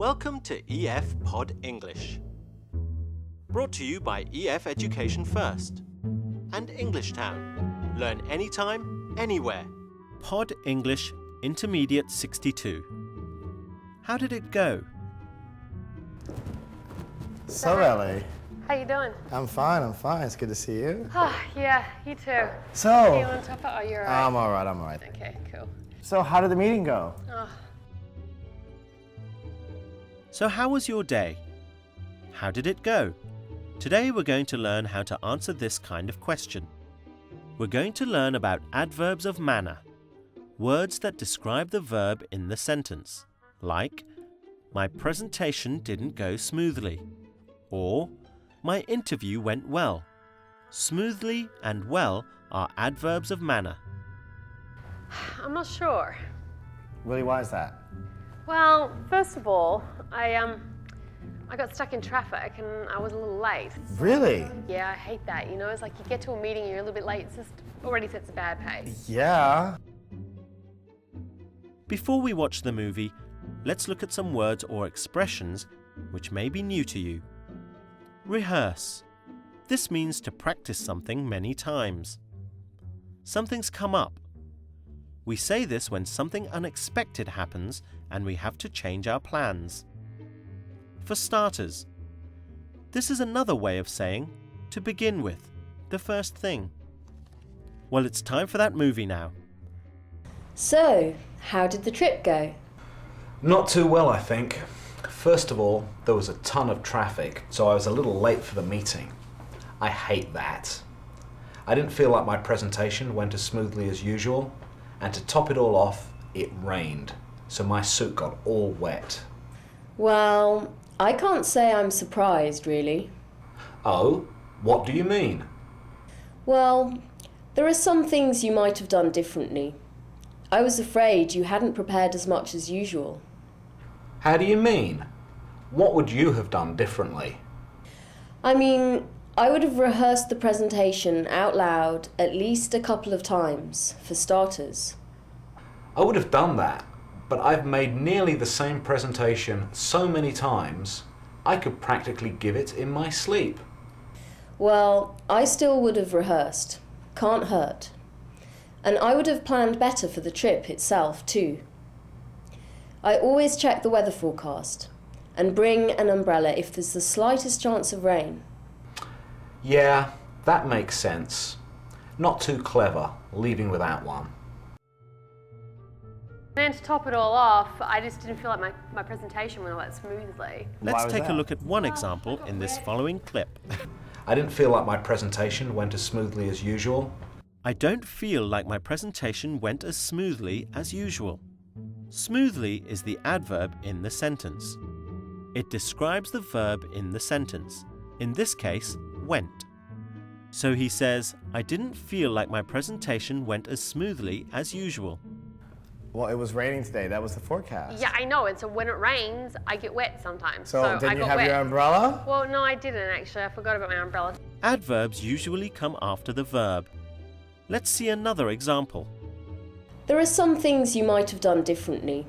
Welcome to EF Pod English. Brought to you by EF Education First and English Town. Learn anytime, anywhere. Pod English Intermediate 62. How did it go? So, Ellie. How you doing? I'm fine. It's good to see you. Yeah, you too. So, You on top of it? Oh, you're alright. I'm all right. Okay, cool. So, how did the meeting go? So how was your day? How did it go? Today we're going to learn how to answer this kind of question. We're going to learn about adverbs of manner, words that describe the verb in the sentence, like my presentation didn't go smoothly, or my interview went well. Smoothly and well are adverbs of manner. I'm not sure. Really, why is that? Well, first of all, I got stuck in traffic and I was a little late. Really? Yeah, I hate that. You know, it's like you get to a meeting and you're a little bit late. It just already sets a bad pace. Yeah. Before we watch the movie, let's look at some words or expressions which may be new to you. Rehearse. This means to practice something many times. Something's come up. We say this when something unexpected happens and we have to change our plans. For starters, this is another way of saying to begin with, the first thing. Well, it's time for that movie now. So, how did the trip go? Not too well, I think. First of all, there was a ton of traffic, so I was a little late for the meeting. I hate that. I didn't feel like my presentation went as smoothly as usual, and to top it all off, it rained, so my suit got all wet. Well, I can't say I'm surprised, really. Oh, what do you mean? Well, there are some things you might have done differently. I was afraid you hadn't prepared as much as usual. How do you mean? What would you have done differently? I mean, I would have rehearsed the presentation out loud at least a couple of times, for starters. I would have done that, but I've made nearly the same presentation so many times, I could practically give it in my sleep. Well, I still would have rehearsed. Can't hurt. And I would have planned better for the trip itself, too. I always check the weather forecast and bring an umbrella if there's the slightest chance of rain. Yeah, that makes sense. Not too clever, leaving without one. And to top it all off, I just didn't feel like my presentation went all that smoothly. Let's was take a that? look at one example in this following clip. I didn't feel like my presentation went as smoothly as usual. I don't feel like my presentation went as smoothly as usual. Smoothly is the adverb in the sentence. It describes the verb in the sentence, in this case, went. So he says, I didn't feel like my presentation went as smoothly as usual. Well, it was raining today. That was the forecast. Yeah, I know. And so when it rains, I get wet sometimes. So, I didn't you got have wet. your umbrella? Well, no, I didn't actually. I forgot about my umbrella. Adverbs usually come after the verb. Let's see another example. There are some things you might have done differently.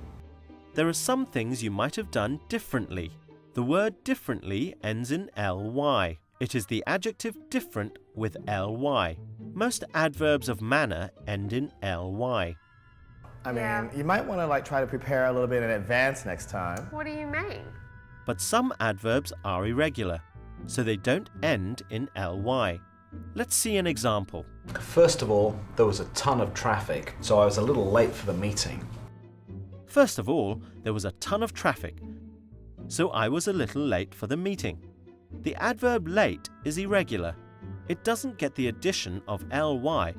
There are some things you might have done differently. The word differently ends in ly. It is the adjective different with ly. Most adverbs of manner end in ly. I mean, Yeah. you might want to try to prepare a little bit in advance next time. What do you mean? But some adverbs are irregular, so they don't end in ly. Let's see an example. First of all, there was a ton of traffic, so I was a little late for the meeting. First of all, there was a ton of traffic, so I was a little late for the meeting. The adverb late is irregular. It doesn't get the addition of ly,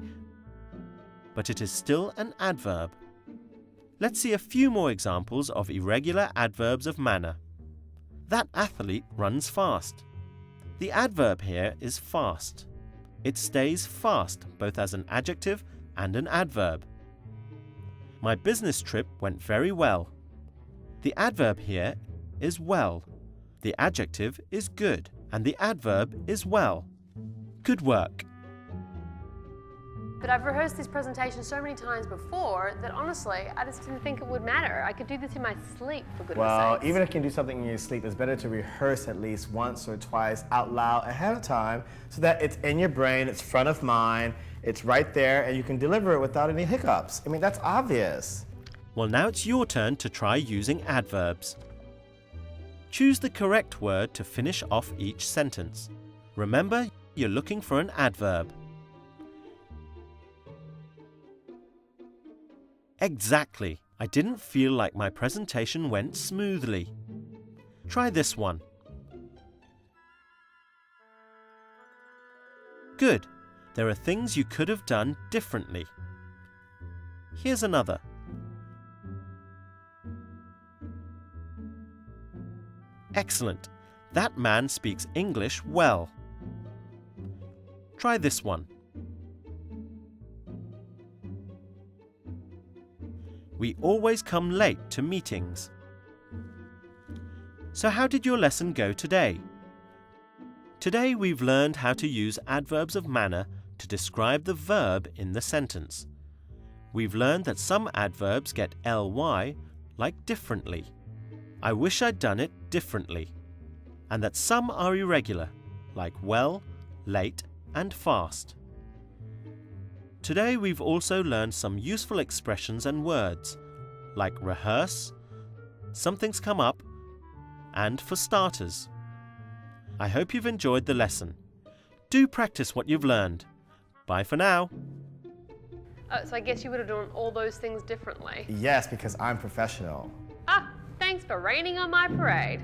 but it is still an adverb. Let's see a few more examples of irregular adverbs of manner. That athlete runs fast. The adverb here is fast. It stays fast both as an adjective and an adverb. My business trip went very well. The adverb here is well. The adjective is good and the adverb is well. Good work. But I've rehearsed this presentation so many times before that honestly, I just didn't think it would matter. I could do this in my sleep, for goodness Well, sakes. even if you can do something in your sleep, it's better to rehearse at least once or twice out loud ahead of time so that it's in your brain, it's front of mind, it's right there, and you can deliver it without any hiccups. I mean, that's obvious. Well, now it's your turn to try using adverbs. Choose the correct word to finish off each sentence. Remember, you're looking for an adverb. Exactly. I didn't feel like my presentation went smoothly. Try this one. Good. There are things you could have done differently. Here's another. Excellent. That man speaks English well. Try this one. We always come late to meetings. So how did your lesson go today? Today we've learned how to use adverbs of manner to describe the verb in the sentence. We've learned that some adverbs get ly, like differently. I wish I'd done it differently. And that some are irregular, like well, late, and fast. Today we've also learned some useful expressions and words, like rehearse, something's come up, and for starters. I hope you've enjoyed the lesson. Do practice what you've learned. Bye for now. Oh, so I guess you would have done all those things differently. Yes, because I'm professional. Ah, thanks for raining on my parade.